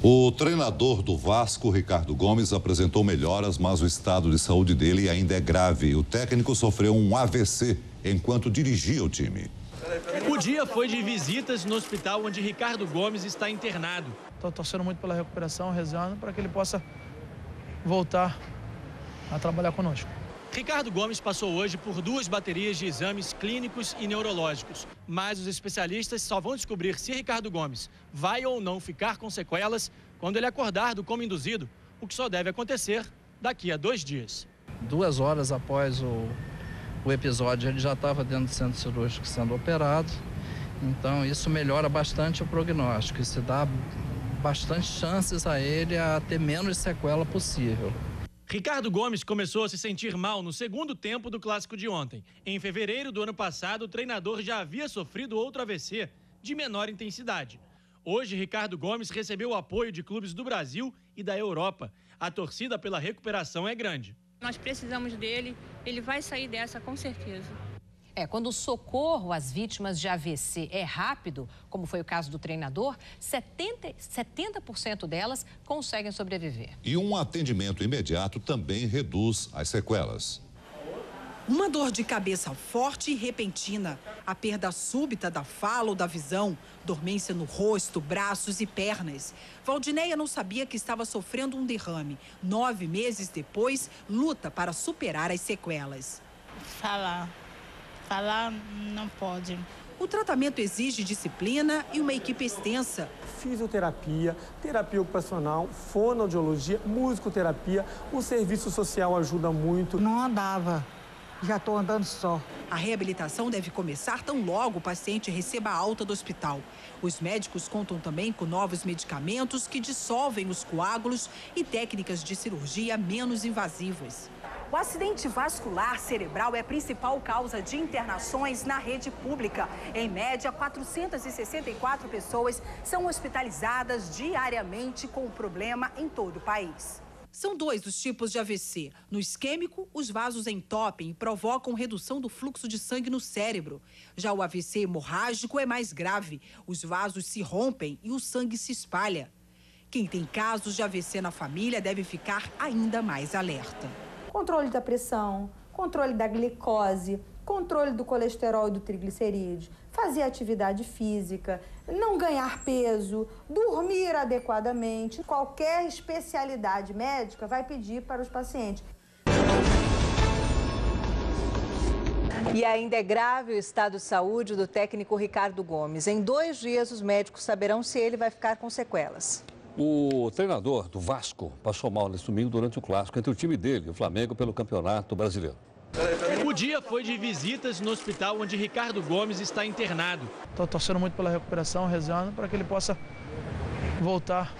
O treinador do Vasco, Ricardo Gomes, apresentou melhoras, mas o estado de saúde dele ainda é grave. O técnico sofreu um AVC enquanto dirigia o time. O dia foi de visitas no hospital onde Ricardo Gomes está internado. Estou torcendo muito pela recuperação, rezando para que ele possa voltar a trabalhar conosco. Ricardo Gomes passou hoje por 2 baterias de exames clínicos e neurológicos. Mas os especialistas só vão descobrir se Ricardo Gomes vai ou não ficar com sequelas quando ele acordar do coma induzido, o que só deve acontecer daqui a 2 dias. 2 horas após o episódio, ele já estava dentro do centro cirúrgico sendo operado. Então, isso melhora bastante o prognóstico. Isso dá bastante chances a ele a ter menos sequela possível. Ricardo Gomes começou a se sentir mal no segundo tempo do clássico de ontem. Em fevereiro do ano passado, o treinador já havia sofrido outro AVC, de menor intensidade. Hoje, Ricardo Gomes recebeu o apoio de clubes do Brasil e da Europa. A torcida pela recuperação é grande. Nós precisamos dele, ele vai sair dessa com certeza. Quando o socorro às vítimas de AVC é rápido, como foi o caso do treinador, 70% delas conseguem sobreviver. E um atendimento imediato também reduz as sequelas. Uma dor de cabeça forte e repentina, a perda súbita da fala ou da visão, dormência no rosto, braços e pernas. Valdineia não sabia que estava sofrendo um derrame. 9 meses depois, luta para superar as sequelas. Falar não pode. O tratamento exige disciplina e uma equipe extensa. Fisioterapia, terapia ocupacional, fonoaudiologia, musicoterapia. O serviço social ajuda muito. Não andava, já estou andando só. A reabilitação deve começar tão logo o paciente receba a alta do hospital. Os médicos contam também com novos medicamentos que dissolvem os coágulos e técnicas de cirurgia menos invasivas. O acidente vascular cerebral é a principal causa de internações na rede pública. Em média, 464 pessoas são hospitalizadas diariamente com o problema em todo o país. São 2 os tipos de AVC. No isquêmico, os vasos entopem e provocam redução do fluxo de sangue no cérebro. Já o AVC hemorrágico é mais grave. Os vasos se rompem e o sangue se espalha. Quem tem casos de AVC na família deve ficar ainda mais alerta. Controle da pressão, controle da glicose, controle do colesterol e do triglicerídeos, fazer atividade física, não ganhar peso, dormir adequadamente. Qualquer especialidade médica vai pedir para os pacientes. E ainda é grave o estado de saúde do técnico Ricardo Gomes. Em 2 dias, os médicos saberão se ele vai ficar com sequelas. O treinador do Vasco passou mal nesse domingo durante o clássico entre o time dele e o Flamengo pelo Campeonato Brasileiro. O dia foi de visitas no hospital onde Ricardo Gomes está internado. Estou torcendo muito pela recuperação, rezando para que ele possa voltar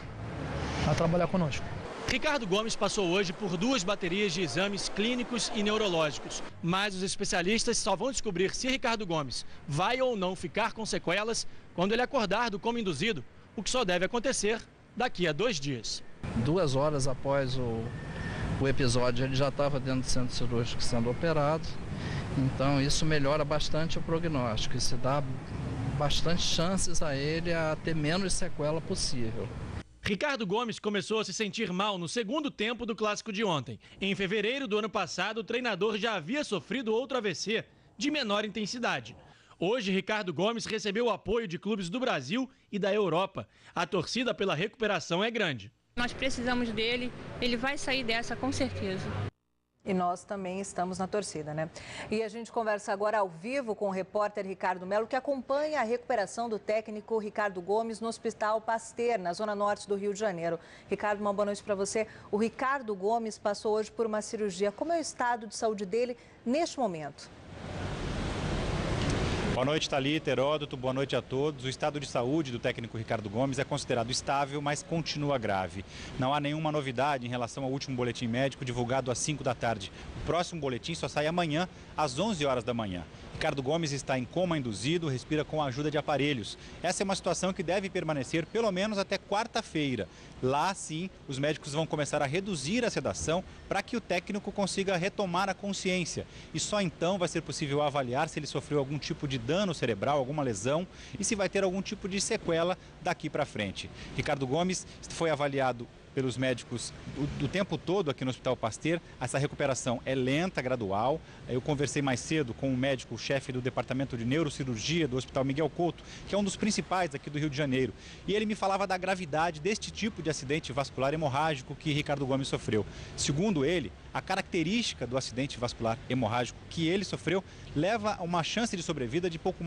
a trabalhar conosco. Ricardo Gomes passou hoje por 2 baterias de exames clínicos e neurológicos. Mas os especialistas só vão descobrir se Ricardo Gomes vai ou não ficar com sequelas quando ele acordar do coma induzido, o que só deve acontecer daqui a 2 dias. 2 horas após o episódio, ele já estava dentro do centro cirúrgico sendo operado. Então, isso melhora bastante o prognóstico. Isso dá bastante chances a ele a ter menos sequela possível. Ricardo Gomes começou a se sentir mal no segundo tempo do clássico de ontem. Em fevereiro do ano passado, o treinador já havia sofrido outro AVC, de menor intensidade. Hoje, Ricardo Gomes recebeu o apoio de clubes do Brasil e da Europa. A torcida pela recuperação é grande. Nós precisamos dele, ele vai sair dessa com certeza. E nós também estamos na torcida, né? E a gente conversa agora ao vivo com o repórter Ricardo Melo, que acompanha a recuperação do técnico Ricardo Gomes no Hospital Pasteur, na zona norte do Rio de Janeiro. Ricardo, uma boa noite para você. O Ricardo Gomes passou hoje por uma cirurgia. Como é o estado de saúde dele neste momento? Boa noite, Thalita, Heródoto, boa noite a todos. O estado de saúde do técnico Ricardo Gomes é considerado estável, mas continua grave. Não há nenhuma novidade em relação ao último boletim médico divulgado às 5 da tarde. O próximo boletim só sai amanhã, às 11 horas da manhã. Ricardo Gomes está em coma induzido, respira com a ajuda de aparelhos. Essa é uma situação que deve permanecer pelo menos até quarta-feira. Lá, sim, os médicos vão começar a reduzir a sedação para que o técnico consiga retomar a consciência. E só então vai ser possível avaliar se ele sofreu algum tipo de dano cerebral, alguma lesão e se vai ter algum tipo de sequela daqui para frente. Ricardo Gomes foi avaliado pelos médicos do tempo todo aqui no Hospital Pasteur. Essa recuperação é lenta, gradual. Eu conversei mais cedo com o médico, o chefe do Departamento de Neurocirurgia do Hospital Miguel Couto, que é um dos principais aqui do Rio de Janeiro. E ele me falava da gravidade deste tipo de acidente vascular hemorrágico que Ricardo Gomes sofreu. Segundo ele, a característica do acidente vascular hemorrágico que ele sofreu leva a uma chance de sobrevida de pouco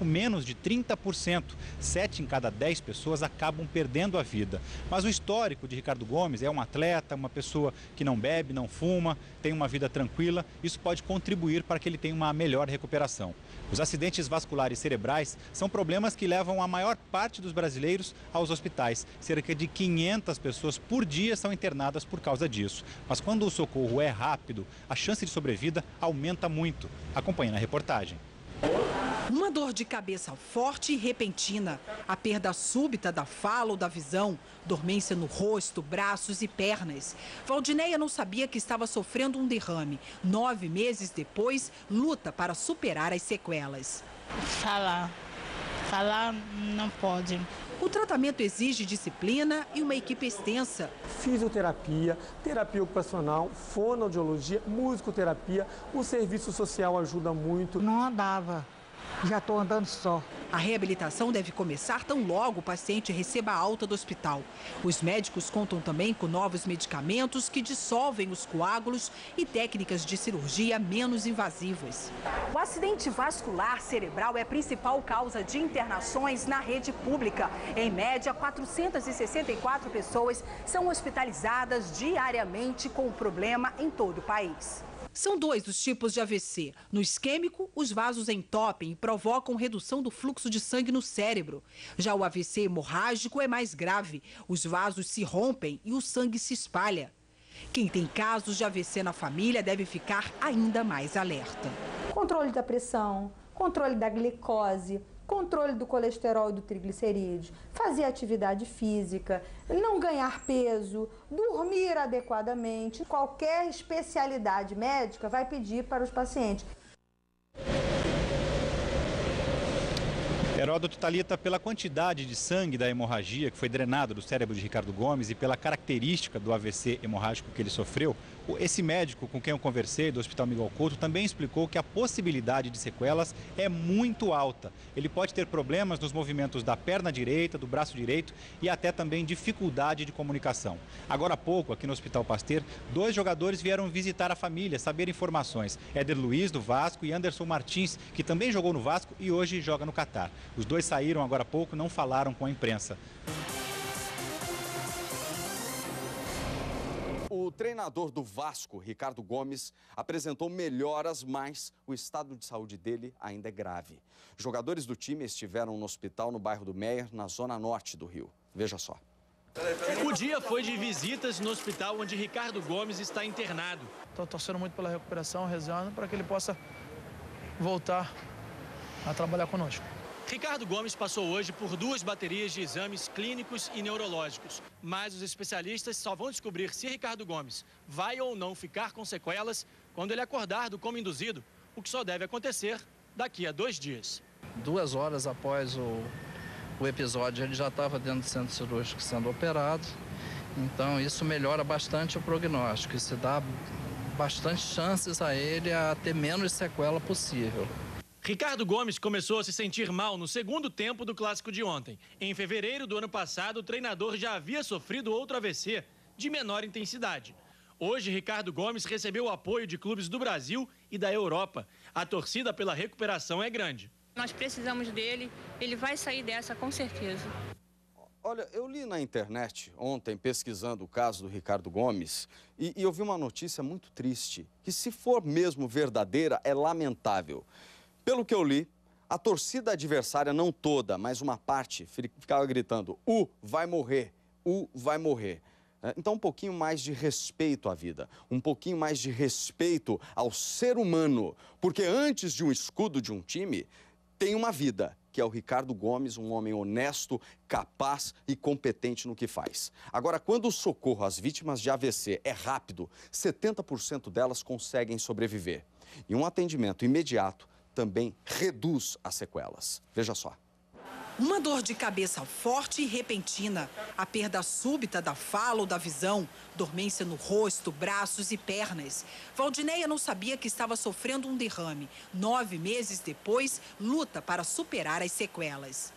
menos de 30%. 7 em cada 10 pessoas acabam perdendo a vida. Mas o histórico de Ricardo Gomes é um atleta, uma pessoa que não bebe, não fuma, tem uma vida tranquila. Isso pode contribuir para que ele tenha uma melhor recuperação. Os acidentes vasculares cerebrais são problemas que levam a maior parte dos brasileiros aos hospitais. Cerca de 500 pessoas por dia são internadas por causa disso. Mas quando o socorro é rápido, a chance de sobrevida aumenta muito. Acompanhe na reportagem. Uma dor de cabeça forte e repentina, a perda súbita da fala ou da visão, dormência no rosto, braços e pernas. Valdineia não sabia que estava sofrendo um derrame. 9 meses depois, luta para superar as sequelas. Falar não pode. O tratamento exige disciplina e uma equipe extensa. Fisioterapia, terapia ocupacional, fonoaudiologia, musicoterapia. O serviço social ajuda muito. Não andava, já estou andando só. A reabilitação deve começar tão logo o paciente receba a alta do hospital. Os médicos contam também com novos medicamentos que dissolvem os coágulos e técnicas de cirurgia menos invasivas. O acidente vascular cerebral é a principal causa de internações na rede pública. Em média, 464 pessoas são hospitalizadas diariamente com o problema em todo o país. São 2 os tipos de AVC. No isquêmico, os vasos entopem e provocam redução do fluxo de sangue no cérebro. Já o AVC hemorrágico é mais grave. Os vasos se rompem e o sangue se espalha. Quem tem casos de AVC na família deve ficar ainda mais alerta. Controle da pressão, controle da glicose, controle do colesterol e do triglicerídeos, fazer atividade física, não ganhar peso, dormir adequadamente. Qualquer especialidade médica vai pedir para os pacientes. Heródoto, Thalita, pela quantidade de sangue da hemorragia que foi drenado do cérebro de Ricardo Gomes e pela característica do AVC hemorrágico que ele sofreu, esse médico com quem eu conversei do Hospital Miguel Couto também explicou que a possibilidade de sequelas é muito alta. Ele pode ter problemas nos movimentos da perna direita, do braço direito e até também dificuldade de comunicação. Agora há pouco, aqui no Hospital Pasteur, 2 jogadores vieram visitar a família, saber informações. Éder Luiz, do Vasco, e Anderson Martins, que também jogou no Vasco e hoje joga no Catar. Os 2 saíram agora há pouco, não falaram com a imprensa. O treinador do Vasco, Ricardo Gomes, apresentou melhoras, mas o estado de saúde dele ainda é grave. Jogadores do time estiveram no hospital no bairro do Meier, na zona norte do Rio. Veja só. O dia foi de visitas no hospital onde Ricardo Gomes está internado. Estou torcendo muito pela recuperação, rezando para que ele possa voltar a trabalhar conosco. Ricardo Gomes passou hoje por 2 baterias de exames clínicos e neurológicos. Mas os especialistas só vão descobrir se Ricardo Gomes vai ou não ficar com sequelas quando ele acordar do coma induzido, o que só deve acontecer daqui a 2 dias. 2 horas após o episódio, ele já estava dentro do centro cirúrgico sendo operado. Então, isso melhora bastante o prognóstico. Isso dá bastante chances a ele a ter menos sequela possível. Ricardo Gomes começou a se sentir mal no segundo tempo do clássico de ontem. Em fevereiro do ano passado, o treinador já havia sofrido outro AVC, de menor intensidade. Hoje, Ricardo Gomes recebeu o apoio de clubes do Brasil e da Europa. A torcida pela recuperação é grande. Nós precisamos dele, ele vai sair dessa com certeza. Olha, eu li na internet ontem, pesquisando o caso do Ricardo Gomes, e eu vi uma notícia muito triste, que se for mesmo verdadeira, é lamentável. Pelo que eu li, a torcida adversária, não toda, mas uma parte, ficava gritando: vai morrer, vai morrer. Então, um pouquinho mais de respeito à vida, um pouquinho mais de respeito ao ser humano, porque antes de um escudo de um time, tem uma vida, que é o Ricardo Gomes, um homem honesto, capaz e competente no que faz. Agora, quando o socorro às vítimas de AVC é rápido, 70% delas conseguem sobreviver. E um atendimento imediato também reduz as sequelas. Veja só. Uma dor de cabeça forte e repentina, a perda súbita da fala ou da visão, dormência no rosto, braços e pernas. Valdineia não sabia que estava sofrendo um derrame. 9 meses depois, luta para superar as sequelas.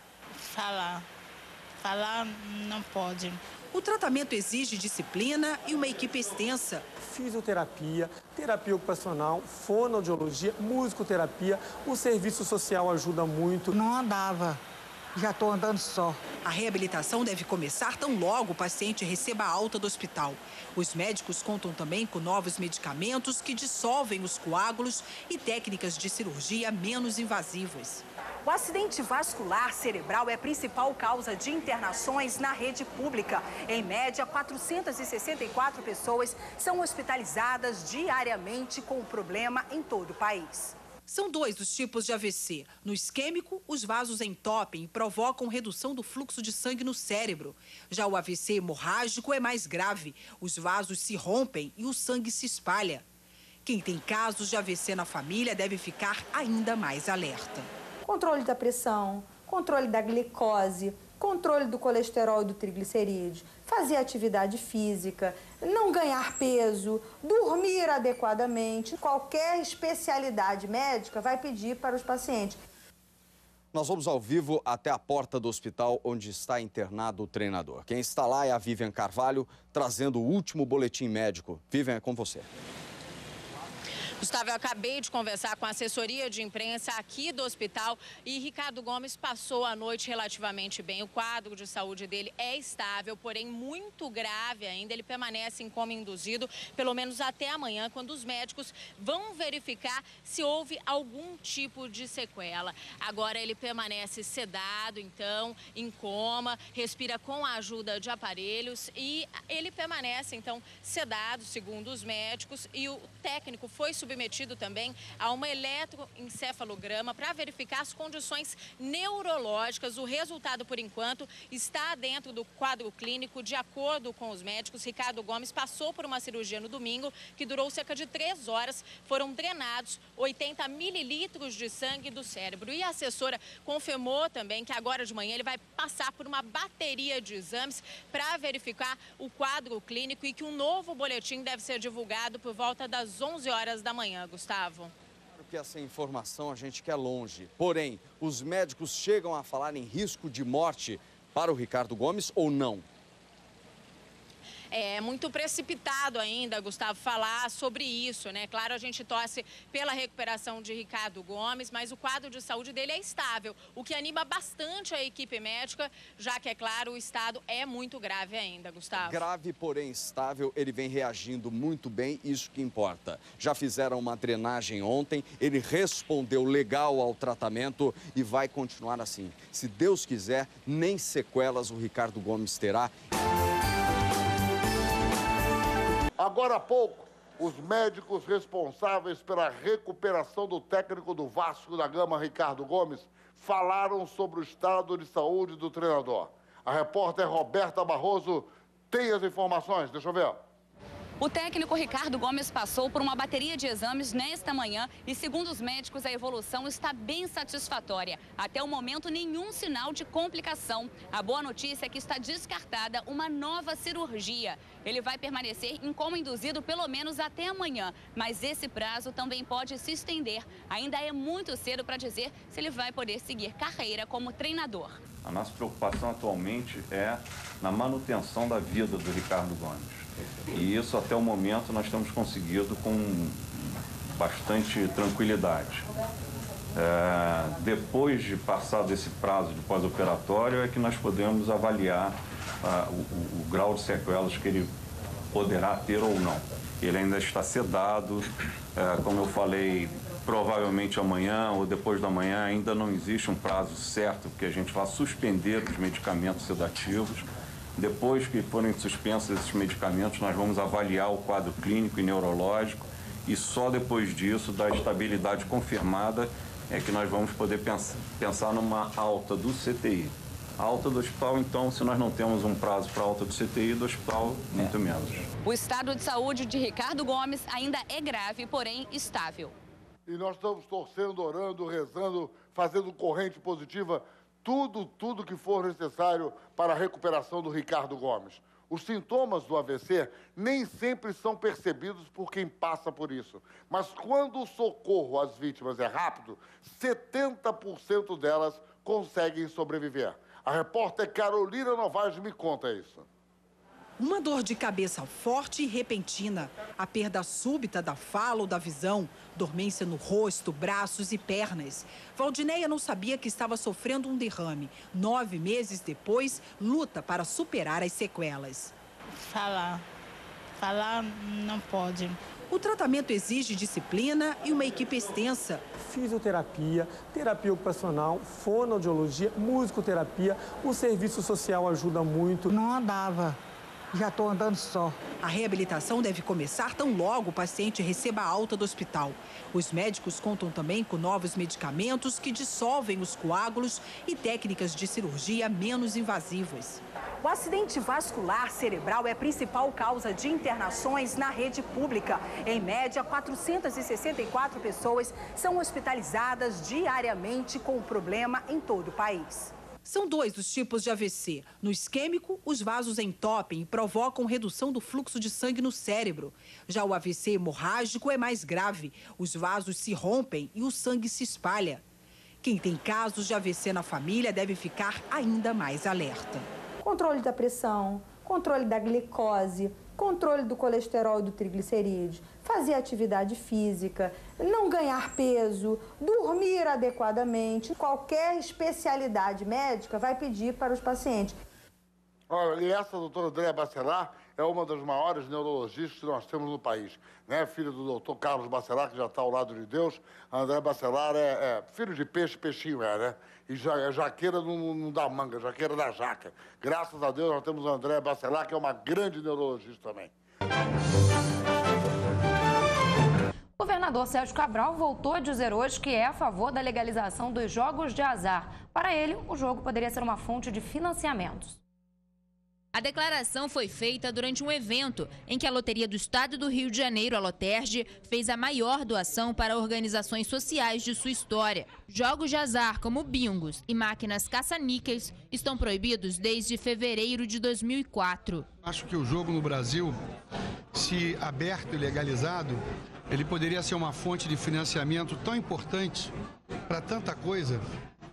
Falar não pode. O tratamento exige disciplina e uma equipe extensa. Fisioterapia, terapia ocupacional, fonoaudiologia, musicoterapia. O serviço social ajuda muito. Não andava. Já estou andando só. A reabilitação deve começar tão logo o paciente receba a alta do hospital. Os médicos contam também com novos medicamentos que dissolvem os coágulos e técnicas de cirurgia menos invasivas. O acidente vascular cerebral é a principal causa de internações na rede pública. Em média, 464 pessoas são hospitalizadas diariamente com o problema em todo o país. São 2 os tipos de AVC. No isquêmico, os vasos entopem e provocam redução do fluxo de sangue no cérebro. Já o AVC hemorrágico é mais grave. Os vasos se rompem e o sangue se espalha. Quem tem casos de AVC na família deve ficar ainda mais alerta. Controle da pressão, controle da glicose, controle do colesterol e do triglicerídeo, fazer atividade física, não ganhar peso, dormir adequadamente. Qualquer especialidade médica vai pedir para os pacientes. Nós vamos ao vivo até a porta do hospital onde está internado o treinador. Quem está lá é a Vivian Carvalho, trazendo o último boletim médico. Vivian, é com você. Gustavo, eu acabei de conversar com a assessoria de imprensa aqui do hospital e Ricardo Gomes passou a noite relativamente bem. O quadro de saúde dele é estável, porém muito grave ainda. Ele permanece em coma induzido, pelo menos até amanhã, quando os médicos vão verificar se houve algum tipo de sequela. Agora ele permanece sedado, então, em coma, respira com a ajuda de aparelhos e ele permanece, então, sedado, segundo os médicos, e o técnico foi submetido também a uma eletroencefalograma para verificar as condições neurológicas. O resultado, por enquanto, está dentro do quadro clínico. De acordo com os médicos, Ricardo Gomes passou por uma cirurgia no domingo que durou cerca de 3 horas. Foram drenados 80 mililitros de sangue do cérebro. E a assessora confirmou também que agora de manhã ele vai passar por uma bateria de exames para verificar o quadro clínico e que um novo boletim deve ser divulgado por volta das 11 horas da manhã, Gustavo. Porque essa informação a gente quer longe. Porém, os médicos chegam a falar em risco de morte para o Ricardo Gomes ou não? É muito precipitado ainda, Gustavo, falar sobre isso, né? Claro, a gente torce pela recuperação de Ricardo Gomes, mas o quadro de saúde dele é estável, o que anima bastante a equipe médica, já que, é claro, o estado é muito grave ainda, Gustavo. Grave, porém estável, ele vem reagindo muito bem, isso que importa. Já fizeram uma drenagem ontem, ele respondeu legal ao tratamento e vai continuar assim. Se Deus quiser, nem sequelas o Ricardo Gomes terá. Agora há pouco, os médicos responsáveis pela recuperação do técnico do Vasco da Gama, Ricardo Gomes, falaram sobre o estado de saúde do treinador. A repórter Roberta Barroso tem as informações. Deixa eu ver. O técnico Ricardo Gomes passou por uma bateria de exames nesta manhã e, segundo os médicos, a evolução está bem satisfatória. Até o momento, nenhum sinal de complicação. A boa notícia é que está descartada uma nova cirurgia. Ele vai permanecer em coma induzido pelo menos até amanhã, mas esse prazo também pode se estender. Ainda é muito cedo para dizer se ele vai poder seguir carreira como treinador. A nossa preocupação atualmente é na manutenção da vida do Ricardo Gomes. E isso, até o momento, nós temos conseguido com bastante tranquilidade. Depois de passar desse prazo de pós-operatório, é que nós podemos avaliar o grau de sequelas que ele poderá ter ou não. Ele ainda está sedado, como eu falei, provavelmente amanhã ou depois da manhã, ainda não existe um prazo certo que a gente vá suspender os medicamentos sedativos. Depois que forem suspensos esses medicamentos, nós vamos avaliar o quadro clínico e neurológico e só depois disso, da estabilidade confirmada, é que nós vamos poder pensar numa alta do CTI. A alta do hospital, então, se nós não temos um prazo para alta do CTI, do hospital, muito menos. O estado de saúde de Ricardo Gomes ainda é grave, porém estável. E nós estamos torcendo, orando, rezando, fazendo corrente positiva, tudo que for necessário para a recuperação do Ricardo Gomes. Os sintomas do AVC nem sempre são percebidos por quem passa por isso. Mas quando o socorro às vítimas é rápido, 70% delas conseguem sobreviver. A repórter Carolina Novaes me conta isso. Uma dor de cabeça forte e repentina, a perda súbita da fala ou da visão, dormência no rosto, braços e pernas. Valdineia não sabia que estava sofrendo um derrame. 9 meses depois, luta para superar as sequelas. Falar não pode. O tratamento exige disciplina e uma equipe extensa. Fisioterapia, terapia ocupacional, fonoaudiologia, musicoterapia. O serviço social ajuda muito. Não andava. Já estou andando só. A reabilitação deve começar tão logo o paciente receba a alta do hospital. Os médicos contam também com novos medicamentos que dissolvem os coágulos e técnicas de cirurgia menos invasivas. O acidente vascular cerebral é a principal causa de internações na rede pública. Em média, 464 pessoas são hospitalizadas diariamente com o problema em todo o país. São 2 os tipos de AVC. No isquêmico, os vasos entopem e provocam redução do fluxo de sangue no cérebro. Já o AVC hemorrágico é mais grave. Os vasos se rompem e o sangue se espalha. Quem tem casos de AVC na família deve ficar ainda mais alerta. Controle da pressão, controle da glicose, controle do colesterol e do triglicerídeos, fazer atividade física, não ganhar peso, dormir adequadamente. Qualquer especialidade médica vai pedir para os pacientes. Olha, e essa doutora Andréa Bacelar é uma das maiores neurologistas que nós temos no país, né? Filha do doutor Carlos Bacelar, que já está ao lado de Deus. A Andréa Bacelar é filho de peixe, peixinho né? E jaqueira não dá manga, jaqueira da jaca. Graças a Deus nós temos a Andréa Bacelar, que é uma grande neurologista também. O governador Sérgio Cabral voltou a dizer hoje que é a favor da legalização dos jogos de azar. Para ele, o jogo poderia ser uma fonte de financiamentos. A declaração foi feita durante um evento em que a Loteria do Estado do Rio de Janeiro, a Loterge, fez a maior doação para organizações sociais de sua história. Jogos de azar como bingos e máquinas caça-níqueis estão proibidos desde fevereiro de 2004. Acho que o jogo no Brasil, se aberto e legalizado, ele poderia ser uma fonte de financiamento tão importante para tanta coisa,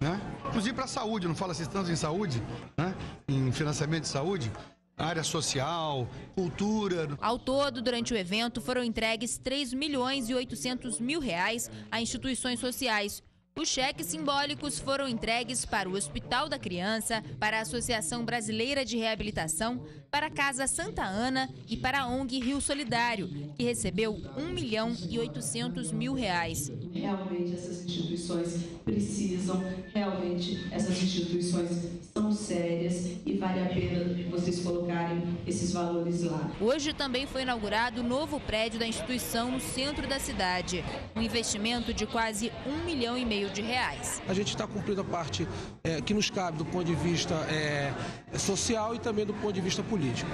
né? Inclusive para a saúde, não fala-se tanto em saúde, né? Em financiamento de saúde, área social, cultura. Ao todo, durante o evento, foram entregues R$ 3.800.000 a instituições sociais. Os cheques simbólicos foram entregues para o Hospital da Criança, para a Associação Brasileira de Reabilitação, para a Casa Santa Ana e para a ONG Rio Solidário, que recebeu R$ 1.800.000. Realmente essas instituições precisam, realmente essas instituições são sérias e vale a pena vocês colocarem esses valores lá. Hoje também foi inaugurado o novo prédio da instituição no centro da cidade, um investimento de quase R$ 1,5 milhão. A gente está cumprindo a parte que nos cabe do ponto de vista social e também do ponto de vista político.